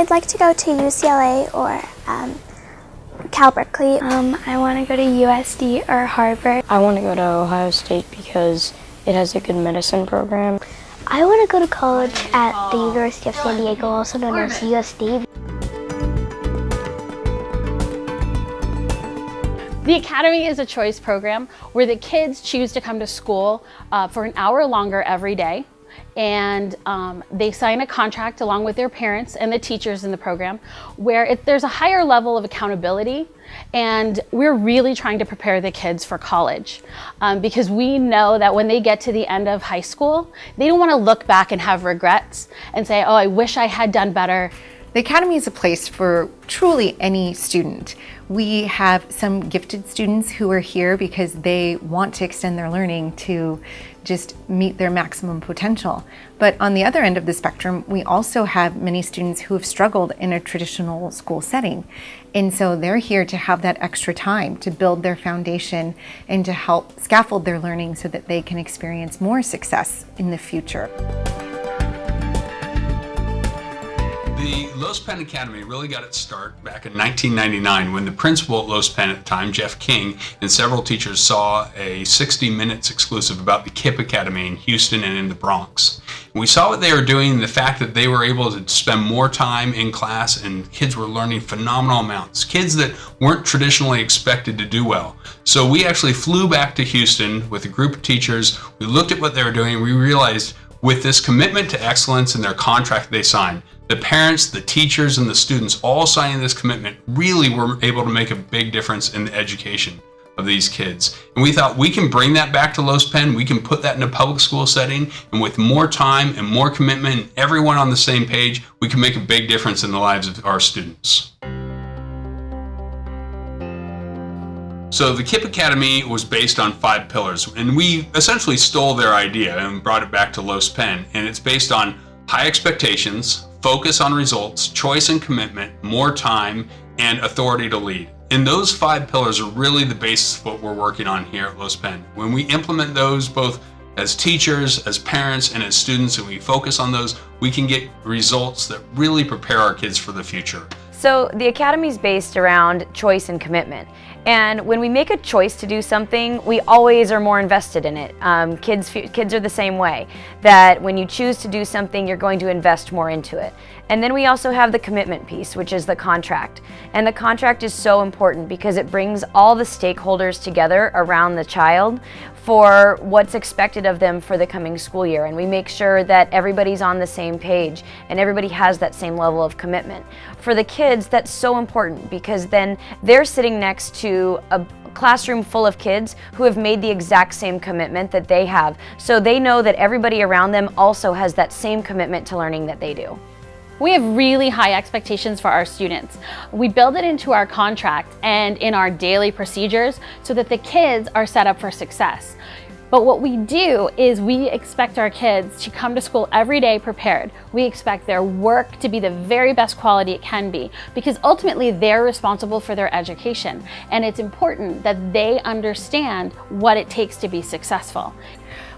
I'd like to go to UCLA or Cal Berkeley. I want to go to USD or Harvard. I want to go to Ohio State because it has a good medicine program. I want to go to college at the University of San Diego, also known as USD. The Academy is a choice program where the kids choose to come to school for an hour longer every day. And they sign a contract along with their parents and the teachers in the program where there's a higher level of accountability, and we're really trying to prepare the kids for college because we know that when they get to the end of high school, they don't want to look back and have regrets and say, oh, I wish I had done better. The Academy is a place for truly any student. We have some gifted students who are here because they want to extend their learning to just meet their maximum potential. But on the other end of the spectrum, we also have many students who have struggled in a traditional school setting. And so they're here to have that extra time to build their foundation and to help scaffold their learning so that they can experience more success in the future. The Los Penn Academy really got its start back in 1999 when the principal at Los Penn at the time, Jeff King, and several teachers saw a 60 Minutes exclusive about the KIPP Academy in Houston and in the Bronx. And we saw what they were doing, the fact that they were able to spend more time in class and kids were learning phenomenal amounts, kids that weren't traditionally expected to do well. So we actually flew back to Houston with a group of teachers. We looked at what they were doing and we realized with this commitment to excellence in their contract they signed, the parents, the teachers, and the students all signing this commitment really were able to make a big difference in the education of these kids. And we thought we can bring that back to Los Penn, we can put that in a public school setting, and with more time and more commitment and everyone on the same page, we can make a big difference in the lives of our students. So the KIPP Academy was based on 5 pillars, and we essentially stole their idea and brought it back to Los Penn. And it's based on high expectations, focus on results, choice and commitment, more time, and authority to lead. And those 5 pillars are really the basis of what we're working on here at Los Penn. When we implement those both as teachers, as parents, and as students, and we focus on those, we can get results that really prepare our kids for the future. So the Academy is based around choice and commitment. And when we make a choice to do something, we always are more invested in it. Kids are the same way, that when you choose to do something, you're going to invest more into it. And then we also have the commitment piece, which is the contract. And the contract is so important because it brings all the stakeholders together around the child for what's expected of them for the coming school year. And we make sure that everybody's on the same page and everybody has that same level of commitment. For the kids, that's so important because then they're sitting next to a classroom full of kids who have made the exact same commitment that they have. So they know that everybody around them also has that same commitment to learning that they do. We have really high expectations for our students. We build it into our contract and in our daily procedures so that the kids are set up for success. But what we do is we expect our kids to come to school every day prepared. We expect their work to be the very best quality it can be because ultimately they're responsible for their education. And it's important that they understand what it takes to be successful.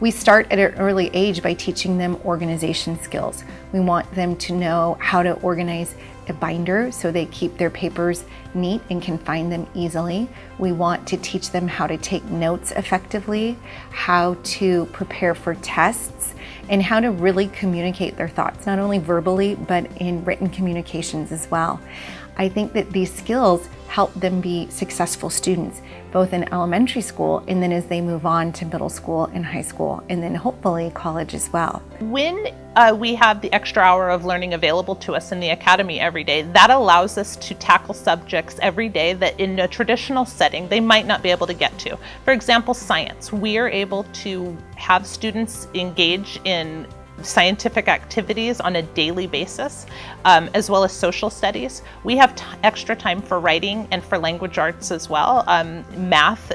We start at an early age by teaching them organization skills. We want them to know how to organize a binder so they keep their papers neat and can find them easily. We want to teach them how to take notes effectively, how to prepare for tests, and how to really communicate their thoughts, not only verbally, but in written communications as well. I think that these skills help them be successful students, both in elementary school and then as they move on to middle school and high school, and then hopefully college as well. When we have the extra hour of learning available to us in the Academy every day, that allows us to tackle subjects every day that in a traditional setting they might not be able to get to. For example, science. We are able to have students engage in scientific activities on a daily basis, as well as social studies. We have extra time for writing and for language arts as well. Math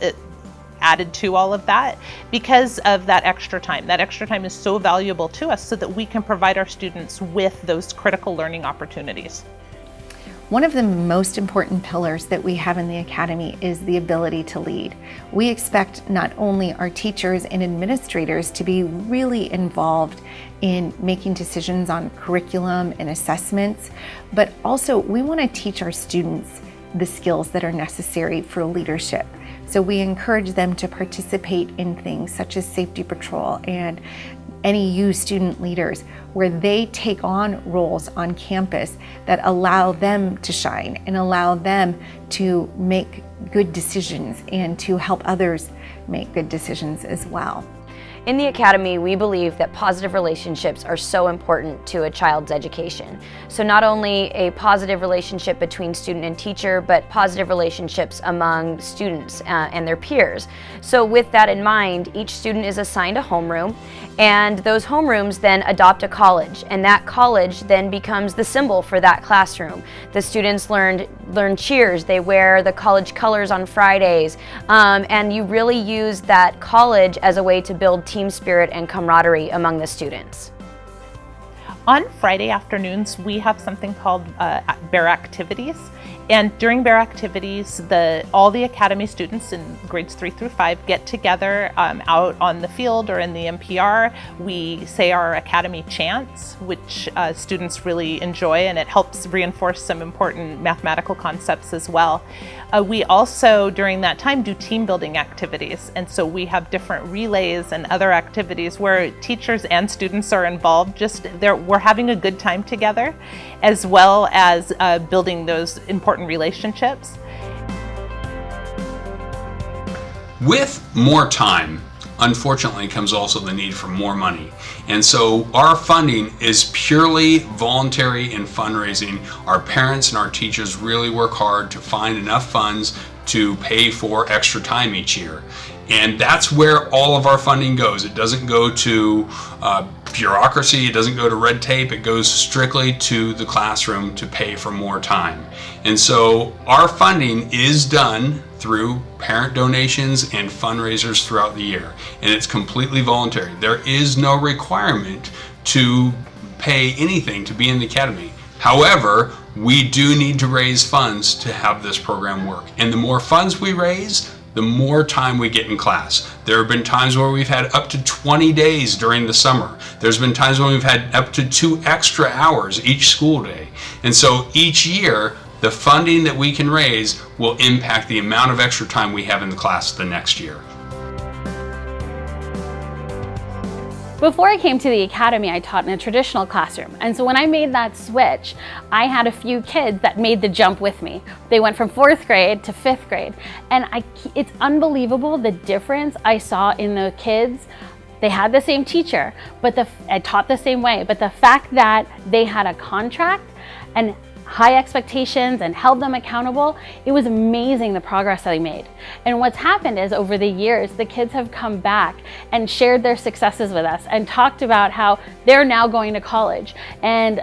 added to all of that because of that extra time. That extra time is so valuable to us so that we can provide our students with those critical learning opportunities. One of the most important pillars that we have in the Academy is the ability to lead. We expect not only our teachers and administrators to be really involved in making decisions on curriculum and assessments, but also we want to teach our students the skills that are necessary for leadership. So we encourage them to participate in things such as safety patrol and NEU student leaders, where they take on roles on campus that allow them to shine and allow them to make good decisions and to help others make good decisions as well. In the Academy, we believe that positive relationships are so important to a child's education. So not only a positive relationship between student and teacher, but positive relationships among students and their peers. So with that in mind, each student is assigned a homeroom, and those homerooms then adopt a college, and that college then becomes the symbol for that classroom. The students learn cheers, they wear the college colors on Fridays, and you really use that college as a way to build team spirit and camaraderie among the students. On Friday afternoons, we have something called Bear Activities. And during Bear Activities, all the Academy students in grades 3 through 5 get together out on the field or in the NPR. We say our Academy chants, which students really enjoy, and it helps reinforce some important mathematical concepts as well. We also, during that time, do team building activities. And so we have different relays and other activities where teachers and students are involved. We're having a good time together, as well as building those important relationships. With more time, unfortunately, comes also the need for more money. And so our funding is purely voluntary and fundraising. Our parents and our teachers really work hard to find enough funds to pay for extra time each year. And that's where all of our funding goes. It doesn't go to bureaucracy, it doesn't go to red tape, it goes strictly to the classroom to pay for more time. And so our funding is done through parent donations and fundraisers throughout the year. And it's completely voluntary. There is no requirement to pay anything to be in the Academy. However, we do need to raise funds to have this program work. And the more funds we raise, the more time we get in class. There have been times where we've had up to 20 days during the summer. There's been times when we've had up to 2 extra hours each school day. And so each year, the funding that we can raise will impact the amount of extra time we have in the class the next year. Before I came to the Academy, I taught in a traditional classroom. And so when I made that switch, I had a few kids that made the jump with me. They went from 4th grade to 5th grade. And it's unbelievable the difference I saw in the kids. They had the same teacher, I taught the same way, but the fact that they had a contract and high expectations and held them accountable, it was amazing the progress that they made. And what's happened is over the years, the kids have come back and shared their successes with us and talked about how they're now going to college. And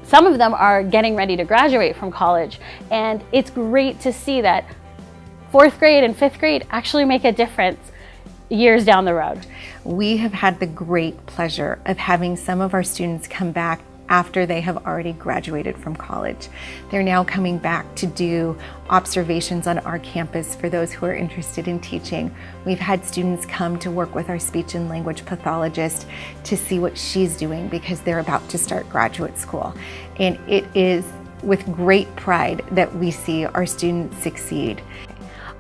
some of them are getting ready to graduate from college. And it's great to see that 4th grade and 5th grade actually make a difference years down the road. We have had the great pleasure of having some of our students come back after they have already graduated from college. They're now coming back to do observations on our campus for those who are interested in teaching. We've had students come to work with our speech and language pathologist to see what she's doing because they're about to start graduate school. And it is with great pride that we see our students succeed.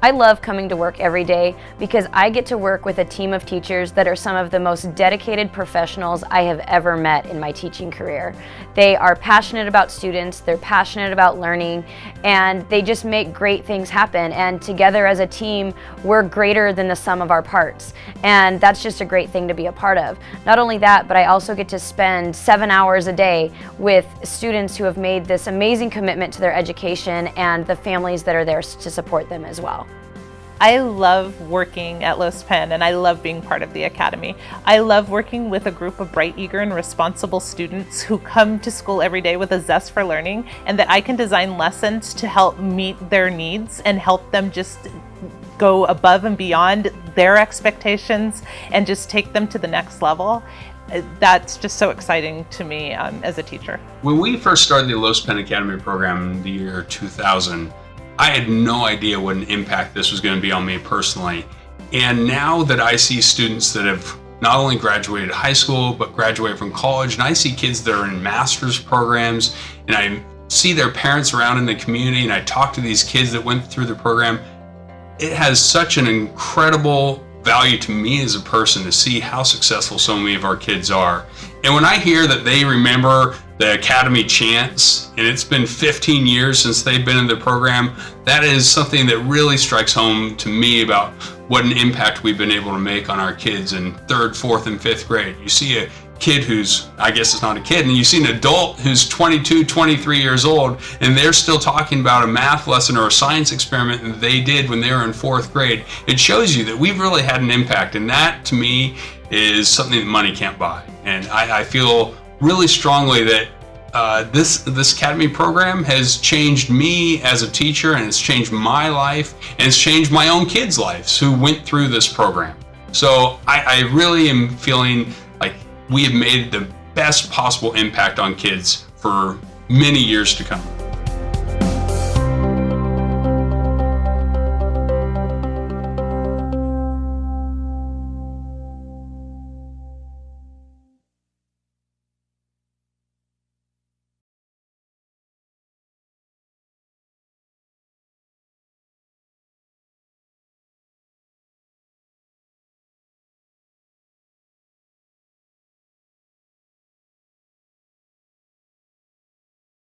I love coming to work every day because I get to work with a team of teachers that are some of the most dedicated professionals I have ever met in my teaching career. They are passionate about students, they're passionate about learning, and they just make great things happen. And together as a team, we're greater than the sum of our parts. And that's just a great thing to be a part of. Not only that, but I also get to spend 7 hours a day with students who have made this amazing commitment to their education and the families that are there to support them as well. I love working at Los Penn, and I love being part of the Academy. I love working with a group of bright, eager, and responsible students who come to school every day with a zest for learning, and that I can design lessons to help meet their needs and help them just go above and beyond their expectations and just take them to the next level. That's just so exciting to me as a teacher. When we first started the Los Penn Academy program in the year 2000, I had no idea what an impact this was going to be on me personally. And now that I see students that have not only graduated high school, but graduated from college, and I see kids that are in master's programs, and I see their parents around in the community, and I talk to these kids that went through the program, it has such an incredible value to me as a person to see how successful so many of our kids are. And when I hear that they remember the Academy chants, and it's been 15 years since they've been in the program, that is something that really strikes home to me about what an impact we've been able to make on our kids in 3rd, 4th, and 5th grade. You see a kid who's, I guess it's not a kid, and you see an adult who's 22, 23 years old, and they're still talking about a math lesson or a science experiment that they did when they were in 4th grade. It shows you that we've really had an impact, and that to me is something that money can't buy. And I feel really strongly that this Academy program has changed me as a teacher, and it's changed my life, and it's changed my own kids' lives who went through this program. So I really am feeling like we have made the best possible impact on kids for many years to come.